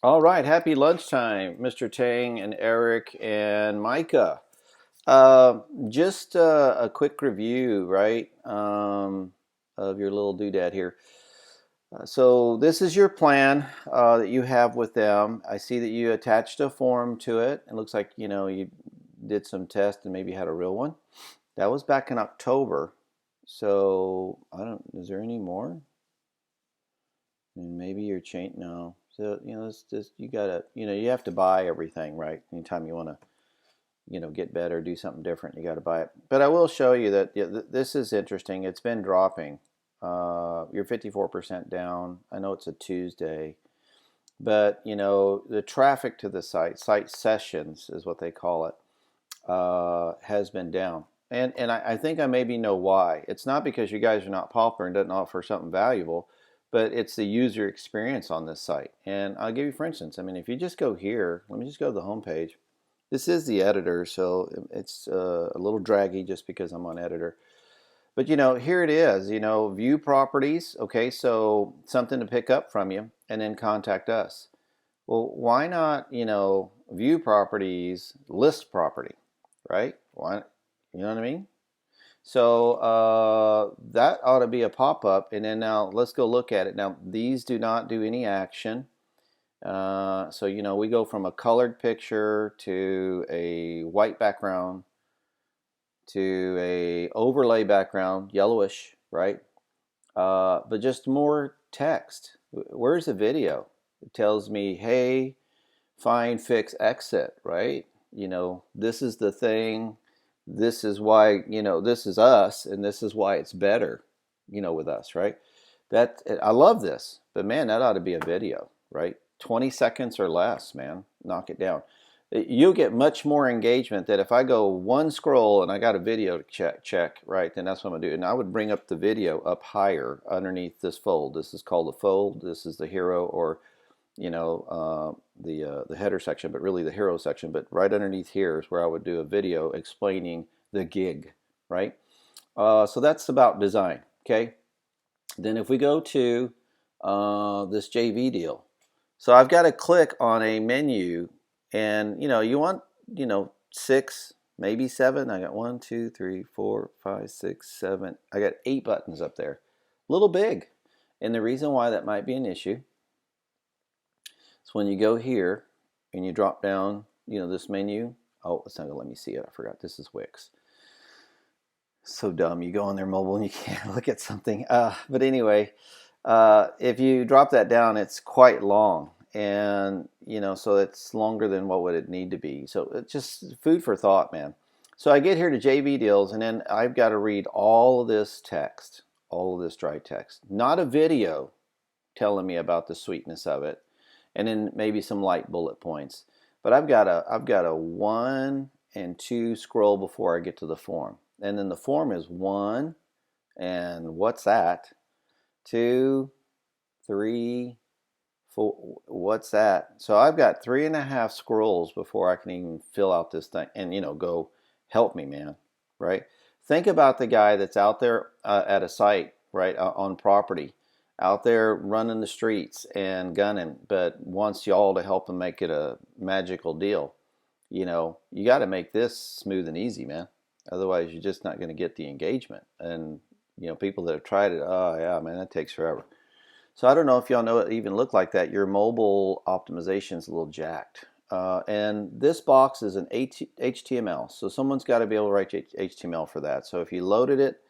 All right, happy lunchtime, Mr. Tang and Eric and Micah. Just a quick review, right, of your little doodad here. So this is your plan that you have with them. I see that you attached a form to it. It looks like you did some tests and maybe had a real one. That was back in October. So I don't. Is there any more? And maybe you're changing. No. So it's just you gotta. You have to buy everything, right? Anytime you want to get better, do something different, you got to buy it. But I will show you that this is interesting. It's been dropping. You're 54% down. I know it's a Tuesday, but the traffic to the site sessions is what they call it, has been down. And I think I maybe know why. It's not because you guys are not popular and doesn't offer something valuable, but it's the user experience on this site. And I'll give you, for instance, I mean, if you just go here, let me just go to the home page. This is the editor, so it's a little draggy just because I'm on editor. But here it is, view properties. Okay, so something to pick up from you, and then contact us. Well, why not, view properties, list property, right? Why, you know what I mean? So that ought to be a pop-up, and then now let's go look at it. Now, these do not do any action. So we go from a colored picture to a white background to a overlay background, yellowish, right? But just more text. Where's the video? It tells me, hey, find, fix, exit, right? This is the thing. This is why, this is us, and this is why it's better, with us, right? I love this, but man, that ought to be a video, right? 20 seconds or less, man. Knock it down. You'll get much more engagement that if I go one scroll and I got a video to check, right, then that's what I'm gonna do. And I would bring up the video up higher underneath this fold. This is called the fold. This is the hero, or the header section, but really the hero section. But right underneath here is where I would do a video explaining the gig, right? So that's about design, okay? Then if we go to this JV deal, so I've got to click on a menu, and you want six, maybe seven. I got one, two, three, four, five, six, seven. I got 8 buttons up there, a little big. And the reason why that might be an issue is when you go here and you drop down, this menu. Oh, it's not gonna let me see it. I forgot this is Wix. So dumb. You go on their mobile and you can't look at something. But anyway, if you drop that down, it's quite long, and so it's longer than what would it need to be. So it's just food for thought, man. So I get here to JV deals, and then I've got to read all of this text, all of this dry text, not a video telling me about the sweetness of it, and then maybe some light bullet points. But I've got a 1 and 2 scroll before I get to the form, and then the form is 1, and what's that? 2, 3, 4. What's that? So I've got 3.5 scrolls before I can even fill out this thing and go help me, man. Right? Think about the guy that's out there at a site, right, on property, out there running the streets and gunning, but wants y'all to help him make it a magical deal. You got to make this smooth and easy, man. Otherwise, you're just not going to get the engagement. And people that have tried it, oh yeah, man, that takes forever. So I don't know if y'all know it even look like that. Your mobile optimization is a little jacked. And this box is an HTML, so someone's got to be able to write HTML for that. So if you loaded it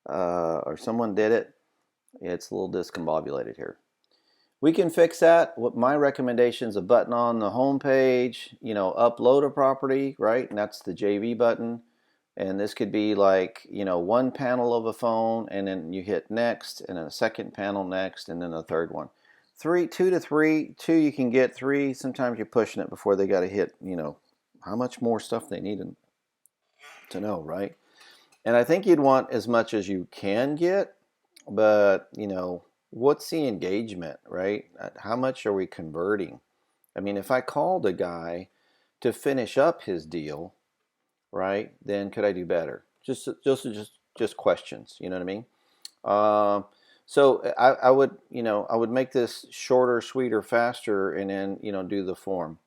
or someone did it, it's a little discombobulated here. We can fix that. What my recommendation is a button on the home page, upload a property, right? And that's the JV button. And this could be like, one panel of a phone, and then you hit next, and then a second panel next, and then a third one. 2 to 3, 2 you can get, 3 sometimes you're pushing it before they got to hit, how much more stuff they need to know, right? And I think you'd want as much as you can get, but what's the engagement, right? How much are we converting? I mean, if I called a guy to finish up his deal, right, then could I do better? Just questions, you know what I mean? So I would, I would make this shorter, sweeter, faster, and then, do the form.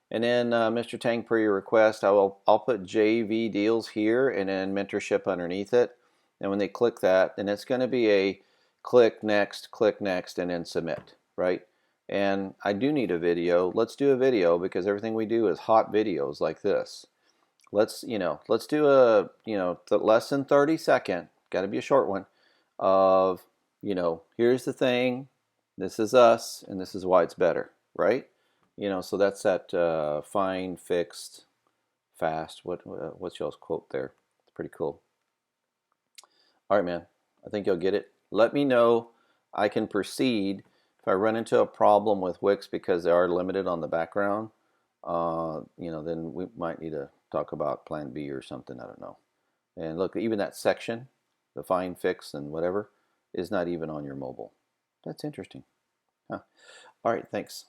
And then Mr. Tang, per your request, I'll put JV deals here and then mentorship underneath it. And when they click that, then it's going to be a click next, and then submit, right? And I do need a video. Let's do a video because everything we do is hot videos like this. Let's do a, the less than 30-second, got to be a short one, of, here's the thing, this is us, and this is why it's better, right? So that's that find, fixed, fast. What's y'all's quote there? It's pretty cool. All right, man. I think you'll get it. Let me know. I can proceed. If I run into a problem with Wix because they are limited on the background, then we might need to talk about Plan B or something. I don't know. And look, even that section, the find, fix, and whatever, is not even on your mobile. That's interesting. Huh. All right, thanks.